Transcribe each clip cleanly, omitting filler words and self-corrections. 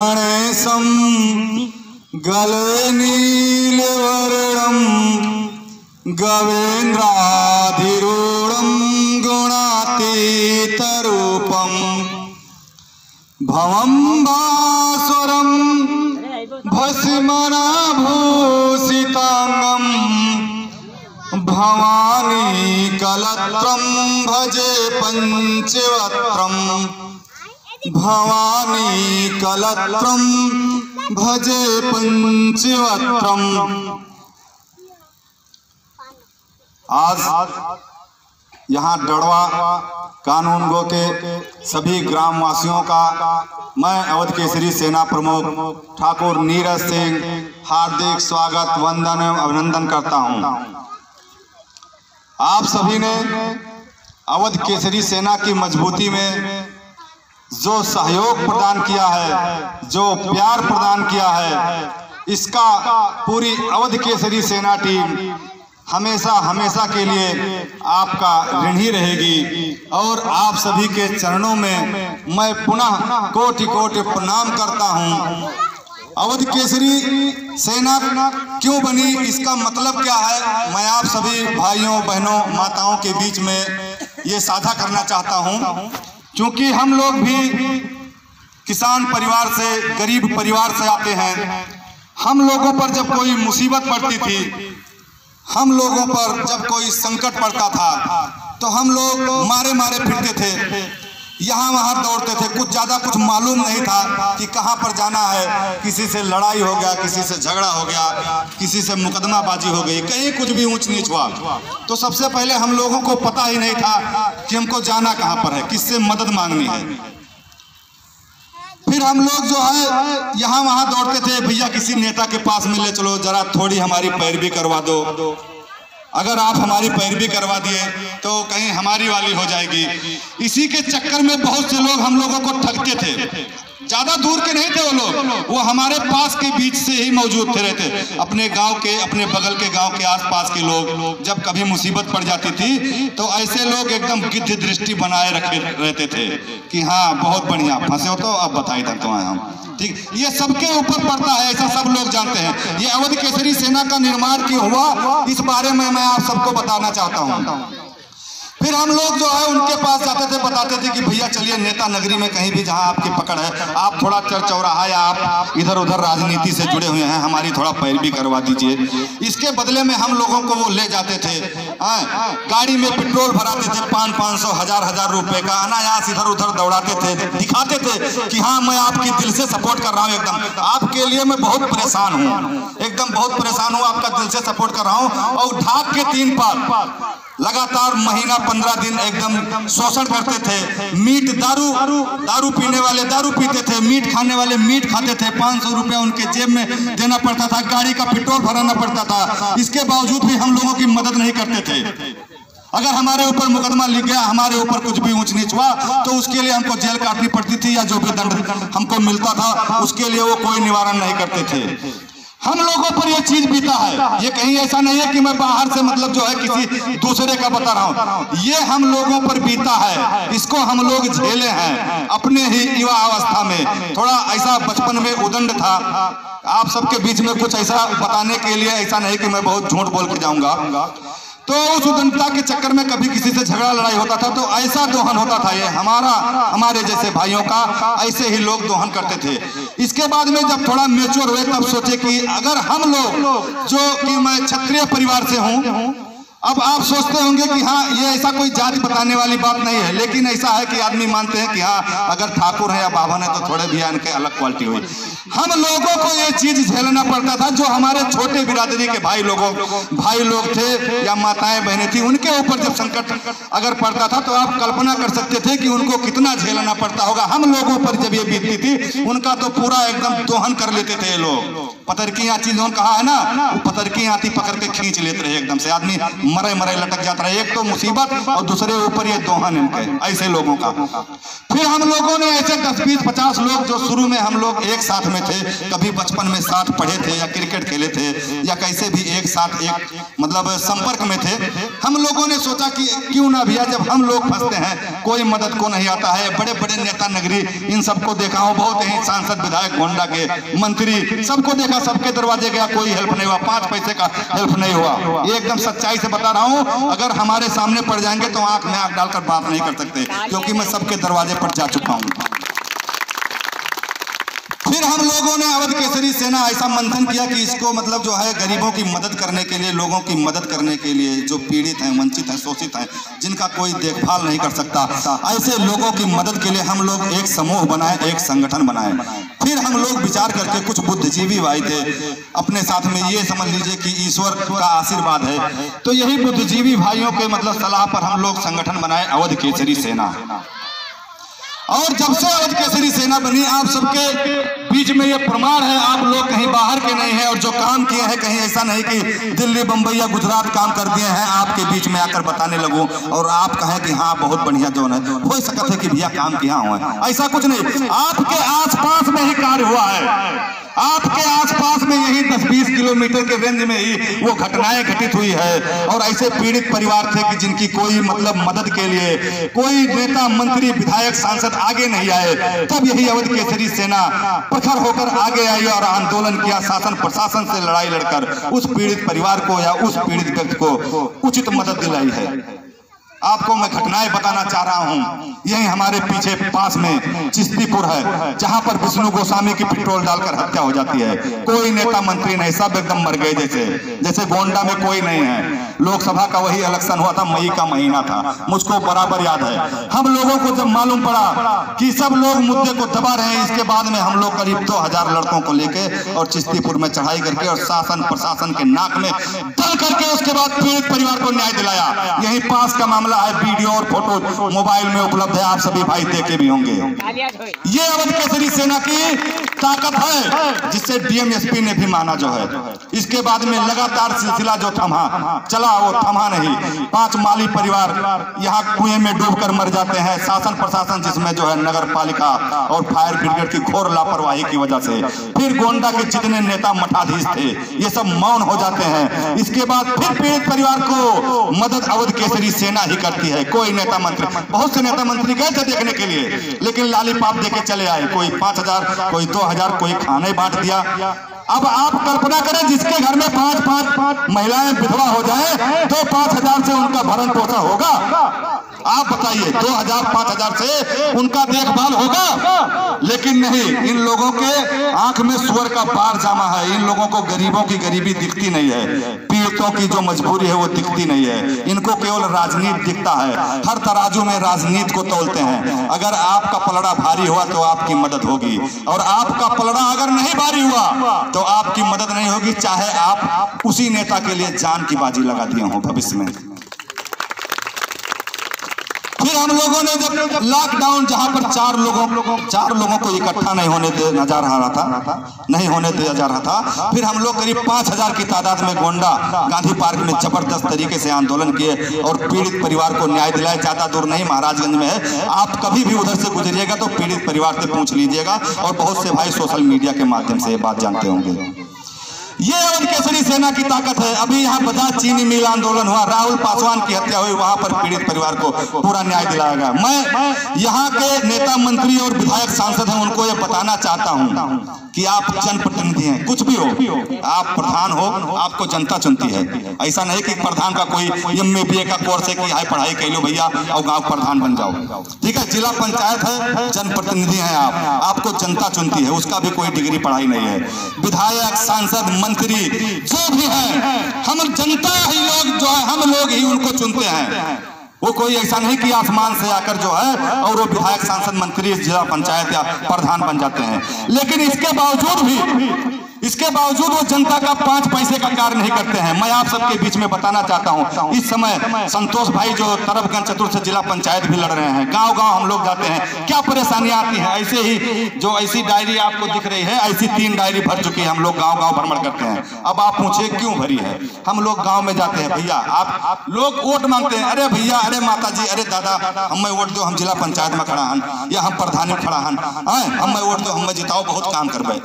गणेशं गले नीलवर्णं गवेन्द्राधिरूढं गुणातीतरूपं भवं भास्वरं भस्मनाभूषितांगं भवानी कलत्रं भजे पंचवक्त्रं भवानी कलत्रं भजे पंचवक्त्रं। आज यहाँ डड़वा कानूनगो के सभी ग्रामवासियों का मैं अवध केसरी सेना प्रमुख ठाकुर नीरज सिंह हार्दिक स्वागत वंदन एवं अभिनंदन करता हूँ। आप सभी ने अवध केसरी सेना की मजबूती में जो सहयोग प्रदान किया है, जो प्यार प्रदान किया है, इसका पूरी अवध केसरी सेना टीम हमेशा हमेशा के लिए आपका ऋणी रहेगी और आप सभी के चरणों में मैं पुनः कोटि कोटि प्रणाम करता हूं। अवध केसरी सेना क्यों बनी, इसका मतलब क्या है, मैं आप सभी भाइयों बहनों माताओं के बीच में ये साझा करना चाहता हूं। क्योंकि हम लोग भी किसान परिवार से, गरीब परिवार से आते हैं। हम लोगों पर जब कोई मुसीबत पड़ती थी, हम लोगों पर जब कोई संकट पड़ता था, तो हम लोग मारे मारे फिरते थे, यहाँ वहाँ दौड़ते थे। कुछ ज़्यादा कुछ मालूम नहीं था कि कहाँ पर जाना है। किसी से लड़ाई हो गया, किसी से झगड़ा हो गया, किसी से मुकदमाबाजी हो गई, कहीं कुछ भी ऊंच नीच हुआ, तो सबसे पहले हम लोगों को पता ही नहीं था कि हमको जाना कहाँ पर है, किससे मदद मांगनी है। फिर हम लोग जो है यहाँ वहाँ दौड़ते थे, भैया किसी नेता के पास में ले चलो, जरा थोड़ी हमारी पैरवी करवा दो। अगर आप हमारी पैरवी करवा दिए तो कहीं हमारी वाली हो जाएगी। इसी के चक्कर में बहुत से लोग हम लोगों को ठगते थे। ज्यादा दूर के नहीं थे वो लोग, वो हमारे पास के बीच से ही मौजूद थे रहते। अपने गांव के, अपने बगल के गांव के आसपास के लोग जब कभी मुसीबत पड़ जाती थी तो ऐसे लोग एकदम गिद्ध दृष्टि बनाए रखे रहते थे कि हाँ बहुत बढ़िया फंसे हो तो अब बताई देते हैं हम, ठीक। ये सबके ऊपर पड़ता है, ऐसा सब लोग जानते हैं। ये अवध केसरी सेना का निर्माण क्यों हुआ, इस बारे में मैं आप सबको बताना चाहता हूँ। फिर हम लोग जो है उनके पास जाते थे, बताते थे कि भैया चलिए नेता नगरी में कहीं भी जहां आपकी पकड़ है, आप थोड़ा चौराहा या आप इधर उधर राजनीति से जुड़े हुए हैं, हमारी थोड़ा पैरवी करवा दीजिए। इसके बदले में हम लोगों को वो ले जाते थे, गाड़ी में पेट्रोल भराते थे, 500-500 हजार रुपए का, अनायास इधर उधर दौड़ाते थे, दिखाते थे कि हाँ मैं आपकी दिल से सपोर्ट कर रहा हूँ, एकदम आपके लिए मैं बहुत परेशान हूँ, एकदम बहुत परेशान हूँ, आपका दिल से सपोर्ट कर रहा हूँ। और ढाक के 3 पार लगातार महीना 15 दिन एकदम शोषण करते थे। मीट दारू पीने वाले दारू पीते थे, मीट खाने वाले मीट खाते थे। 500 रुपया उनके जेब में देना पड़ता था, गाड़ी का पेट्रोल भराना पड़ता था। इसके बावजूद भी हम लोगों की मदद नहीं करते थे। अगर हमारे ऊपर मुकदमा लिख गया, हमारे ऊपर कुछ भी ऊंच नीच हुआ तो उसके लिए हमको जेल काटनी पड़ती थी, या जो भी दंड हमको मिलता था उसके लिए वो कोई निवारण नहीं करते थे। हम लोगों पर यह चीज बीता है। ये कहीं ऐसा नहीं है कि मैं बाहर से मतलब जो है किसी दूसरे का बता रहा हूँ, ये हम लोगों पर बीता है, इसको हम लोग झेले हैं। अपने ही युवा अवस्था में थोड़ा ऐसा बचपन में उदंड था, आप सबके बीच में कुछ ऐसा बताने के लिए, ऐसा नहीं कि मैं बहुत झूठ बोल के जाऊंगा। तो उस उदंडता के चक्कर में कभी किसी से झगड़ा लड़ाई होता था तो ऐसा दोहन होता था। ये हमारे जैसे भाइयों का ऐसे ही लोग दोहन करते थे। इसके बाद में जब थोड़ा मैच्योर हुए तब सोचे कि अगर हम लोग, जो कि मैं क्षत्रिय परिवार से हूँ, अब आप सोचते होंगे कि हाँ ये ऐसा कोई जात बताने वाली बात नहीं है, लेकिन ऐसा है कि आदमी मानते हैं कि हाँ अगर ठाकुर है या बाभन है तो थोड़े भी इनके अलग क्वालिटी हुई। हम लोगों को ये चीज झेलना पड़ता था, जो हमारे छोटे बिरादरी के भाई लोग थे या माताएं बहनें थी, उनके ऊपर जब संकट अगर पड़ता था तो आप कल्पना कर सकते थे कि उनको कितना झेलना पड़ता होगा। हम लोगों पर जब ये बीतती थी, उनका तो पूरा एकदम दोहन कर लेते थे लोग। पतर की आंची जो कहा है ना, वो पतर की आंची पकड़ के खींच लेते रहे एकदम से, आदमी मरे मरे लटक जाता है। एक तो मुसीबत और दूसरे ऊपर ये दोहन इनके ऐसे लोगों का। फिर हम लोगों ने ऐसे 10, 20, 50 लोग जो शुरू में हम लोग एक साथ में थे, कभी बचपन में साथ पढ़े थे या क्रिकेट खेले थे या कैसे भी एक साथ एक मतलब संपर्क में थे, हम लोगों ने सोचा कि क्यों ना भैया जब हम लोग फंसते हैं कोई मदद को नहीं आता है। बड़े बड़े नेता नगरी इन सबको देखा हूँ, बहुत ही सांसद विधायक गोंडा के मंत्री सबको देखा, सबके दरवाजे गया, कोई हेल्प नहीं हुआ, 5 पैसे का हेल्प नहीं हुआ। ये एकदम सच्चाई से बता रहा हूँ, अगर हमारे सामने पड़ जाएंगे तो आंख में आंख डालकर बात नहीं कर सकते, क्योंकि मैं सबके दरवाजे पर जा चुका हूँ। फिर हम लोगों ने अवध केसरी सेना ऐसा मंथन किया कि इसको मतलब जो है गरीबों की मदद करने के लिए, लोगों की मदद करने के लिए, जो पीड़ित हैं, वंचित हैं, शोषित हैं, जिनका कोई देखभाल नहीं कर सकता, ऐसे लोगों की मदद के लिए हम लोग एक समूह बनाए, एक संगठन बनाए। फिर हम लोग विचार करके कुछ बुद्धिजीवी भाई थे अपने साथ में, ये समझ लीजिए कि ईश्वर का आशीर्वाद है, तो यही बुद्धिजीवी भाइयों के मतलब सलाह पर हम लोग संगठन बनाए अवध केसरी सेना। और जब से अवध केसरी सेना बनी, आप सबके बीच में ये प्रमाण है, आप लोग कहीं बाहर के नहीं हैं, और जो काम किए हैं कहीं ऐसा नहीं कि दिल्ली, बंबई या गुजरात काम कर दिए हैं, आपके बीच में आकर बताने लगूं और आप कहें कि हाँ बहुत बढ़िया जोन है। हो सकता है कि भैया काम किया हुआ है, ऐसा कुछ नहीं। आपके आसपास में ही कार्य हुआ है, आपके आसपास में यही 10-20 किलोमीटर के रेंज में ही वो घटनाएं घटित हुई है। और ऐसे पीड़ित परिवार थे कि जिनकी कोई मतलब मदद के लिए कोई नेता, मंत्री, विधायक, सांसद आगे नहीं आए, तब यही अवध केसरी सेना प्रखर होकर आगे आई और आंदोलन किया, शासन प्रशासन से लड़ाई लड़कर उस पीड़ित परिवार को या उस पीड़ित व्यक्ति को उचित मदद दिलाई है। आपको मैं घटनाएं बताना चाह रहा हूं। यही हमारे पीछे पास में चिश्तीपुर है, जहां पर विष्णु गोस्वामी की पेट्रोल डालकर हत्या हो जाती है। कोई नेता मंत्री नहीं, सब एकदम मर गए जैसे गोंडा में कोई नहीं है। लोकसभा का वही इलेक्शन हुआ था, मई का महीना था, मुझको बराबर याद है। हम लोगों को जब मालूम पड़ा कि सब लोग मुद्दे को दबा रहे हैं, इसके बाद में हम लोग करीब 2000 लड़कों को लेके और चिश्तीपुर में चढ़ाई करके और शासन प्रशासन के नाक में दल करके उसके बाद पीड़ित परिवार को न्याय दिलाया। यही पास का मामला है, वीडियो और फोटो मोबाइल में उपलब्ध है, आप सभी भाई देखे भी होंगे। ये अवध केसरी सेना की ताकत है, जिससे डीएम-एसपी ने भी माना जो है। इसके बाद में लगातार सिलसिला जो थमा चला, वो थमा नहीं। 5 माली परिवार यहाँ कुएं में डूबकर मर जाते हैं। शासन प्रशासन जिसमें जो है नगर पालिका और फायर ब्रिगेड की घोर लापरवाही की वजह से, फिर गोंडा के जितने नेता मठाधीश थे ये सब मौन हो जाते हैं। इसके बाद फिर पीड़ित परिवार को मदद अवध केसरी सेना ही करती है। कोई नेता मंत्री, बहुत से नेता मंत्री गए थे देखने के लिए, लेकिन लालीपाप देके चले आए। कोई 5000, कोई 2000, कोई खाने बांट दिया। अब आप कल्पना करें, जिसके घर में 5 महिलाएं विधवा हो जाए तो 5000 से उनका भरण पोषण होगा? आप बताइए, 2000-5000 से उनका देखभाल होगा? लेकिन नहीं, इन लोगों के आंख में सुअर का बार जामा है। इन लोगों को गरीबों की गरीबी दिखती नहीं है, पीड़ितों की जो मजबूरी है वो दिखती नहीं है। इनको केवल राजनीति दिखता है। हर तराजू में राजनीति को तौलते हैं। अगर आपका पलड़ा भारी हुआ तो आपकी मदद होगी, और आपका पलड़ा अगर नहीं भारी हुआ तो आपकी मदद नहीं होगी, चाहे आप उसी नेता के लिए जान की बाजी लगा दिए हो भविष्य में। फिर हम लोगों ने जब लॉकडाउन, जहां पर 4 लोगों को इकट्ठा नहीं होने दिया जा रहा था, फिर हम लोग करीब 5000 की तादाद में गोंडा गांधी पार्क में जबरदस्त तरीके से आंदोलन किए और पीड़ित परिवार को न्याय दिलाया। ज्यादा दूर नहीं, महाराजगंज में है, आप कभी भी उधर से गुजरिएगा तो पीड़ित परिवार से पूछ लीजिएगा, और बहुत से भाई सोशल मीडिया के माध्यम से ये बात जानते होंगे। ये अवध केसरी सेना की ताकत है। अभी यहाँ बजाज चीनी मिल आंदोलन हुआ, राहुल पासवान की हत्या हुई, वहां पर पीड़ित परिवार को पूरा न्याय दिलाया गया। मैं यहाँ के नेता, मंत्री और विधायक, सांसद हैं, उनको ये बताना चाहता हूँ कि आप जनप्रतिनिधि हैं, कुछ भी हो, आप प्रधान हो, आपको जनता चुनती है। ऐसा नहीं कि प्रधान का कोई MA का कोर्स है कि हाई पढ़ाई कर लो भैया और गांव प्रधान बन जाओ। ठीक है, जिला पंचायत है, जनप्रतिनिधि हैं आप, आपको जनता चुनती है, उसका भी कोई डिग्री पढ़ाई नहीं है। विधायक, सांसद, मंत्री जो भी है, हम जनता ही लोग जो है, हम लोग ही उनको चुनते हैं। वो कोई ऐसा नहीं कि आसमान से आकर जो है और वो विधायक, सांसद, मंत्री जिला पंचायत या प्रधान बन जाते हैं। लेकिन इसके बावजूद भी इसके बावजूद वो जनता का 5 पैसे का कार्य नहीं करते हैं। मैं आप सबके बीच में बताना चाहता हूं, इस समय संतोष भाई जो तरफगंज चतुर्थ से जिला पंचायत भी लड़ रहे हैं, गांव-गांव हम लोग जाते हैं, क्या परेशानियां आती हैं। ऐसे ही जो ऐसी डायरी आपको दिख रही है, ऐसी 3 डायरी भर चुकी है। हम लोग गांव-गांव भ्रमण करते हैं। अब आप पूछे क्यों भरी है? हम लोग गांव में जाते हैं, भैया आप लोग वोट मांगते हैं, अरे भैया, अरे माता जी, अरे दादा, हमें वोट दो, हम जिला पंचायत में खड़ा हन या हम प्रधान में खड़ा हन, हमें वोट दो, हमें जिताओ, बहुत काम करबे।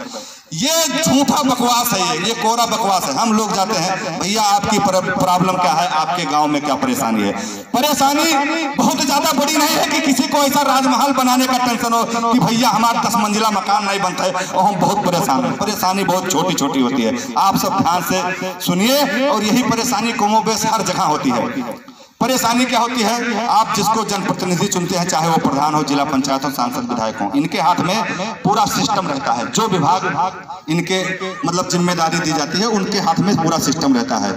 ये झूठा बकवास है, ये कोरा बकवास है। हम लोग जाते हैं, भैया आपकी प्रॉब्लम क्या है, आपके गांव में क्या परेशानी है। परेशानी बहुत ज्यादा बड़ी नहीं है कि किसी को ऐसा राजमहल बनाने का टेंशन हो कि भैया हमारा 10 मंजिला मकान नहीं बनता है और हम बहुत परेशान हैं। परेशानी बहुत छोटी छोटी होती है, आप सब ध्यान से सुनिए। और यही परेशानी कमोबेश हर जगह होती है। परेशानी क्या होती है, आप जिसको जनप्रतिनिधि चुनते हैं, चाहे वो प्रधान हो, जिला पंचायत हो, सांसद विधायक हो, इनके हाथ में पूरा सिस्टम रहता है। जो विभाग इनके मतलब जिम्मेदारी दी जाती है, उनके हाथ में पूरा सिस्टम रहता है।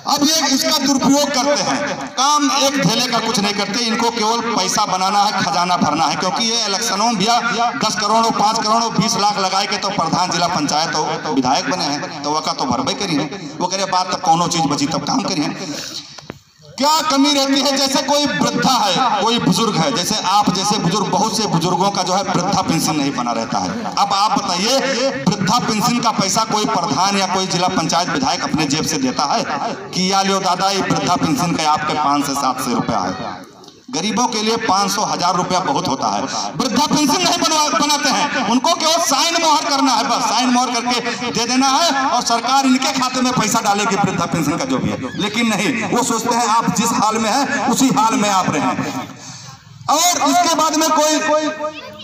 अब ये इसका दुरुपयोग करते हैं, काम एक ढेले का कुछ नहीं करते। इनको केवल पैसा बनाना है, खजाना भरना है। क्योंकि ये इलेक्शनों में भैया 10 करोड़ 5 करोड़ 20 लाख लगाए के तो प्रधान जिला पंचायत हो, तो विधायक बने हैं, तो वह तो भरबे करिए। वो करे बात तब कोनो चीज बची तब काम करिए। क्या कमी रहती है? जैसे कोई वृद्धा है, कोई बुजुर्ग है, जैसे आप जैसे बुजुर्ग, बहुत से बुजुर्गों का जो है वृद्धा पेंशन नहीं बना रहता है। अब आप बताइए, वृद्धा पेंशन का पैसा कोई प्रधान या कोई जिला पंचायत विधायक अपने जेब से देता है कि या लो दादा, ये वृद्धा पेंशन का आपके 500 से 700 रुपया है। गरीबों के लिए 500 1000 रुपया बहुत होता है। वृद्धा पेंशन नहीं बनाते हैं, उनको केवल साइन मोहर करना है, बस साइन मोहर करके दे देना है और सरकार इनके खाते में पैसा डालेगी वृद्धा पेंशन का जो भी है। लेकिन नहीं, वो सोचते हैं आप जिस हाल में हैं उसी हाल में आप रहें। और इसके बाद में कोई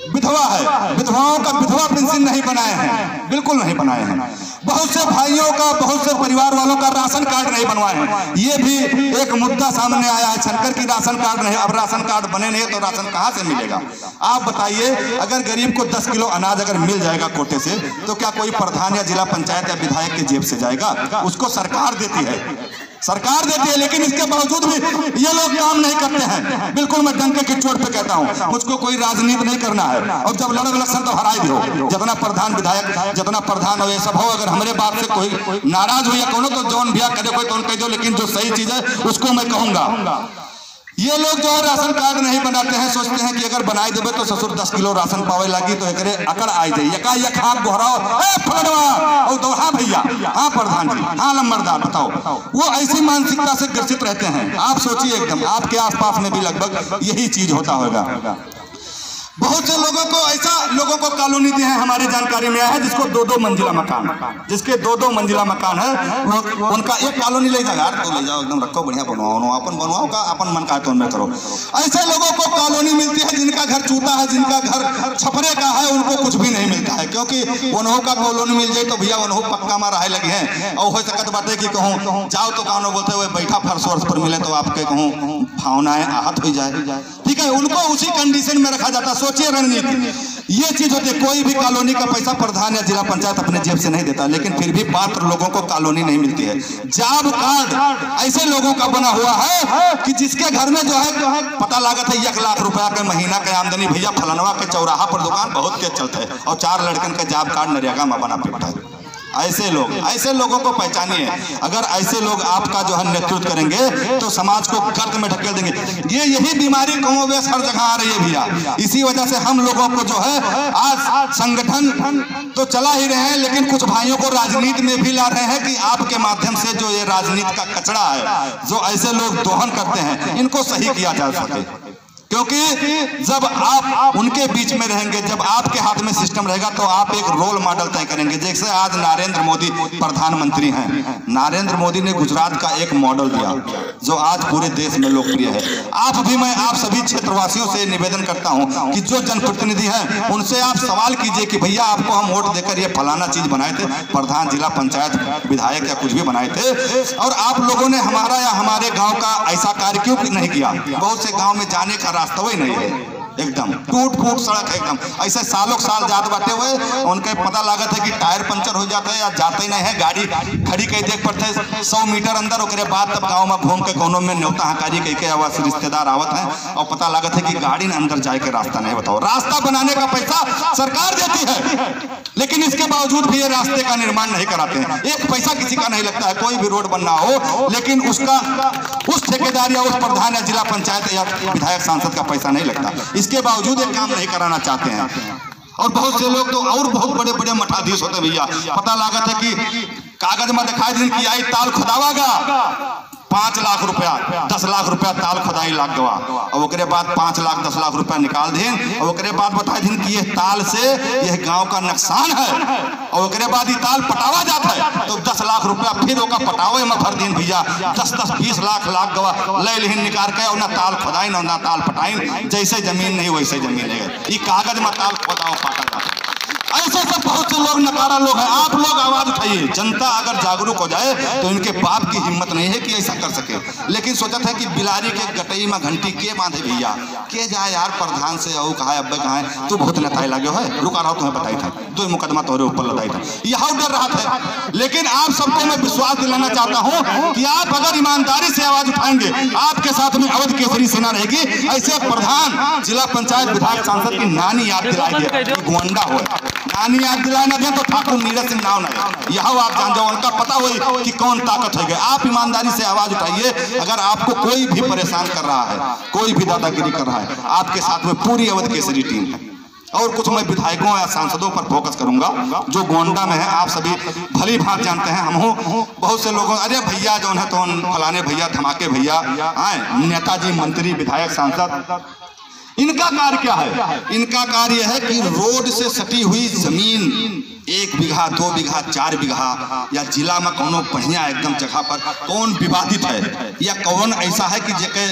विधवा है, विधवाओं का विधवा पेंशन नहीं बनाए हैं, बिल्कुल नहीं बनाए हैं। बहुत से भाइयों का, बहुत से परिवार वालों का राशन कार्ड नहीं बनवाए हैं। ये भी एक मुद्दा सामने आया है, शंकर की राशन कार्ड नहीं। अब राशन कार्ड बने नहीं तो राशन कहां से मिलेगा? आप बताइए, अगर गरीब को 10 किलो अनाज अगर मिल जाएगा कोटे से, तो क्या कोई प्रधान या जिला पंचायत या विधायक के जेब से जाएगा? उसको सरकार देती है, सरकार देती है। लेकिन इसके बावजूद भी ये लोग काम नहीं करते हैं। बिल्कुल मैं डंके की चोट पे कहता हूं, मुझको कोई राजनीति नहीं करना है। और जब लड़ो इलेक्शन तो हराई दो, जितना प्रधान विधायक, जितना प्रधान हो, ये सब हो। अगर हमारे बात से कोई नाराज हो या कोनो, तो जौन भैया करे कोई तो कह दो, लेकिन जो सही चीज है उसको मैं कहूंगा। ये लोग जो है राशन कार्ड नहीं बनाते हैं, सोचते हैं कि अगर बनाई देवे तो ससुर 10 किलो राशन पावे लगी तो एकरे अकड़ आ जाए। एकाएक हाथ गोहराओ, हाँ भैया, हाँ प्रधान जी, हाँ लंबरदार, बताओ। वो ऐसी मानसिकता से ग्रसित रहते हैं। आप सोचिए, एकदम आपके आसपास में भी लगभग यही चीज होता होगा। बहुत से लोगों को ऐसा, लोगों को कॉलोनी दी है, हमारी जानकारी में आया है, जिसको 2-2 मंजिला मकान, जिसके 2-2 मंजिला मकान है, उनका एक कॉलोनी ले जाओ यार, तो ले जाओ, एकदम रखो, बढ़िया बनवाओ, अपन बनवाओ का अपन मन का तो में करो। ऐसे लोगों को कॉलोनी मिलती है जिनका घर चूता है, जिनका घर छपरे का है, उनको कुछ भी नहीं मिलता है। क्योंकि उन्हों का कॉलोनी मिल जाए तो भैया उन्हों पक्का में रहे लगे हैं। और हो सकत बातें कि कहूँ जाओ तो कौन बोलते हुए बैठा फर्श वर्ष पर मिले तो आपके कहूँ भावनाएं आहत हो जाए, ठीक है, उनको उसी कंडीशन में रखा जाता। सोचिए रणनीति, ये चीज होती है। कोई भी कॉलोनी का पैसा प्रधान या जिला पंचायत अपने जेब से नहीं देता, लेकिन फिर भी पात्र लोगों को कॉलोनी नहीं मिलती है। जॉब कार्ड ऐसे लोगों का बना हुआ है कि जिसके घर में जो है पता लागत है 1 लाख रुपया के महीना के आमदनी, भैया फलनवा के चौराहा पर दुकान बहुत तेज चलता है और 4 लड़कन का जॉब कार्ड नरेगा में बना फिरता है। ऐसे लोग, ऐसे लोगों को पहचानिए। अगर ऐसे लोग आपका जो है नेतृत्व करेंगे तो समाज को गर्त में ढकेल देंगे। ये यही बीमारी कमोबेश हर जगह आ रही है भैया। इसी वजह से हम लोगों को जो है आज संगठन तो चला ही रहे हैं, लेकिन कुछ भाइयों को राजनीति में भी ला रहे हैं कि आपके माध्यम से जो ये राजनीति का कचरा है, जो ऐसे लोग दोहन करते हैं, इनको सही किया जा सके। क्योंकि जब आप उनके बीच में रहेंगे, जब आपके हाथ में सिस्टम रहेगा, तो आप एक रोल मॉडल तय करेंगे। जैसे आज नरेंद्र मोदी प्रधानमंत्री हैं, नरेंद्र मोदी ने गुजरात का एक मॉडल दिया जो आज पूरे देश में लोकप्रिय है। आप भी, मैं आप सभी क्षेत्रवासियों से निवेदन करता हूं कि जो जनप्रतिनिधि हैं उनसे आप सवाल कीजिए कि भैया आपको हम वोट देकर ये फलाना चीज बनाए थे, प्रधान, जिला पंचायत, विधायक या कुछ भी बनाए थे, और आप लोगों ने हमारा या हमारे गाँव का ऐसा कार्य क्यों नहीं किया? बहुत से गाँव में जाने का रास्ता ही नहीं है, एकदम टूट फूट सड़क है, एकदम ऐसे सालों साल जात बाटे हुए, उनके पता लागत है कि टायर पंचर हो जाता है या जाते ही नहीं है, गाड़ी खड़ी कई देख पड़ते 100 मीटर अंदर, उसके बाद तब गांव में घूम के कोनो में न्योता हकारी कह के आवास रिश्तेदार आवत है और पता लागत है कि गाड़ी ने अंदर जाए के रास्ता नहीं। बताओ, रास्ता बनाने का पैसा सरकार देती है, लेकिन इसके बावजूद भी ये रास्ते का निर्माण नहीं कराते हैं। एक पैसा किसी का नहीं लगता है, कोई भी रोड बनना हो, लेकिन उसका उस ठेकेदार या उस प्रधान या जिला पंचायत या विधायक सांसद का पैसा नहीं लगता। इसके बावजूद ये काम नहीं कराना चाहते हैं। और बहुत से लोग तो और बहुत बड़े बड़े मठाधीश होते भैया, पता लागत है कि कागज में दिखाई दिन की आई ताल खुदावागा 5 लाख रुपया 10 लाख रुपया ताल खुदाई लाग गवा, और ओकरे बाद 5 लाख 10 लाख रुपया निकाल दें, और ओकरे बाद बता दिन कि यह ताल से यह गांव का नुकसान है, और ओकरे बाद ये ताल पटावा जाता है तो 10 लाख रुपया फिर ओका पटावे में भर दिन भैया 10-20 लाख लाग गवा ले लिहिन निकाल के, और ना ताल खुदाई ना ताल पटाई, जैसे जमीन नहीं वैसे जमीन है। ये कागज में ताल खुदाओ पाटा जाता है। ऐसे सब बहुत से लोग नकारा लोग हैं। आप लोग आवाज उठाइए, जनता अगर जागरूक हो जाए तो इनके बाप की हिम्मत नहीं है कि ऐसा कर सके। लेकिन सोचत है कि बिलारी के गटई में घंटी के बांधे भैया, के जाए यार प्रधान से औ कहा अब्बे कहा है, तू बहुत नताई लगे है, रुका रहा तुम्हें बताई था, 2 मुकदमा तोरे ऊपर लदाई था, यह डर रहा था। लेकिन आप सबको मैं विश्वास दिलाना चाहता हूँ कि आप अगर ईमानदारी से आवाज उठाएंगे, आपके साथ में अवध केसरी सेना रहेगी। ऐसे प्रधान, जिला पंचायत, विधायक, सांसद की नानी याद दिलाएगी, गोंडा हो नानी याद दिलाए ना दे तो ठाकुर नीरज सिंह नाव नहीं, यह आप जान जाओ, उनका पता हो कि कौन ताकत है। आप ईमानदारी से आवाज उठाइए। अगर आपको कोई भी परेशान कर रहा है, कोई भी दादागिरी कर रहा है, आपके साथ में पूरी अवध केसरी टीम है। और कुछ मैं विधायकों या सांसदों पर फोकस करूंगा जो गोंडा में है। आप सभी भली भांत जानते हैं, हम हो बहुत से लोगों, अरे भैया जो है तो फलाने भैया, धमाके भैया आए, नेताजी, मंत्री, विधायक, सांसद, इनका कार्य क्या है? इनका कार्य यह है कि रोड से सटी हुई जमीन 1 बीघा 2 बीघा 4 बीघा या जिला में कोनो बढ़िया एकदम जगह पर कौन विवादित है या कौन ऐसा है कि जेके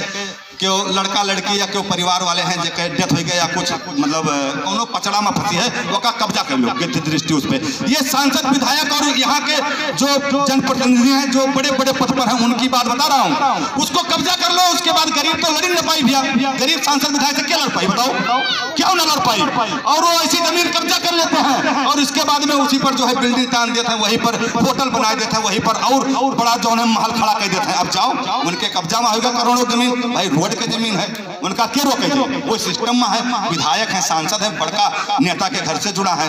क्यों लड़का लड़की या क्यों परिवार वाले हैं जेके डेथ हो गए या कुछ मतलब कोनो पचड़ा में फंसी है, वो का कब्जा कर लो गिद्ध दृष्टि उस पर। ये सांसद, विधायक और यहाँ के जो जनप्रतिनिधि हैं, जो बड़े बड़े पद पर हैं, उनकी बात बता रहा हूँ, उसको कब्जा कर लो। उसके बाद गरीब तो लड़ नहीं पाई भैया, गरीब सांसद विधायक से क्या लड़ पाई बताओ, क्यों ना लड़ पाई? और वो ऐसी जमीन कब्जा कर लेते हैं और इसके बाद में उसी पर जो है बिल्डिंग तान देते हैं, वहीं पर होटल बना देते हैं, वहीं पर और बड़ा जो है महल खड़ा कर देते हैं। अब जाओ, उनके कब्जा में होगा करोड़ों जमीन, भाई रोड के जमीन है, उनका क्या रोकेंगे? वो सिस्टम में है, विधायक है, सांसद है, बड़का नेता के घर से जुड़ा है।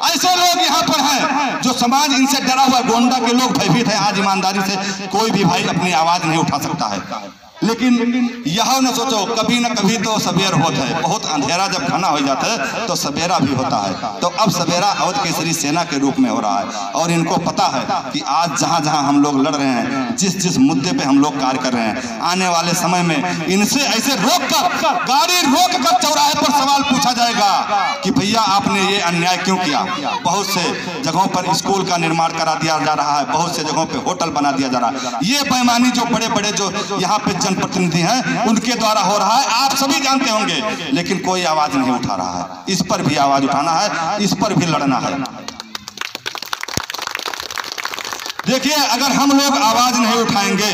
ऐसे लोग यहाँ पर हैं जो समाज इनसे डरा हुआ, गोंडा के लोग भयभीत है। आज ईमानदारी से कोई भी भाई अपनी आवाज नहीं उठा सकता है। लेकिन यह न सोचो, कभी न कभी तो सवेर होता है। बहुत अंधेरा जब घना हो जाता है तो सवेरा भी होता है। तो अब सवेरा अवध केसरी सेना के रूप में हो रहा है और इनको पता है कि आज जहां जहां हम लोग लड़ रहे हैं, जिस जिस मुद्दे पे हम लोग कार्य कर रहे हैं, आने वाले समय में इनसे ऐसे रोक कर, गाड़ी रोक कर चौराहे पर सवाल पूछा जाएगा कि भैया आपने ये अन्याय क्यों किया। बहुत से जगहों पर स्कूल का निर्माण करा दिया जा रहा है, बहुत से जगहों पर होटल बना दिया जा रहा है। ये बेईमानी जो बड़े बड़े जो यहाँ पे जनप्रतिनिधि हैं उनके द्वारा हो रहा है, आप सभी जानते होंगे, लेकिन कोई आवाज नहीं उठा रहा है। इस पर भी आवाज उठाना है, इस पर भी लड़ना है। देखिए, अगर हम लोग आवाज नहीं उठाएंगे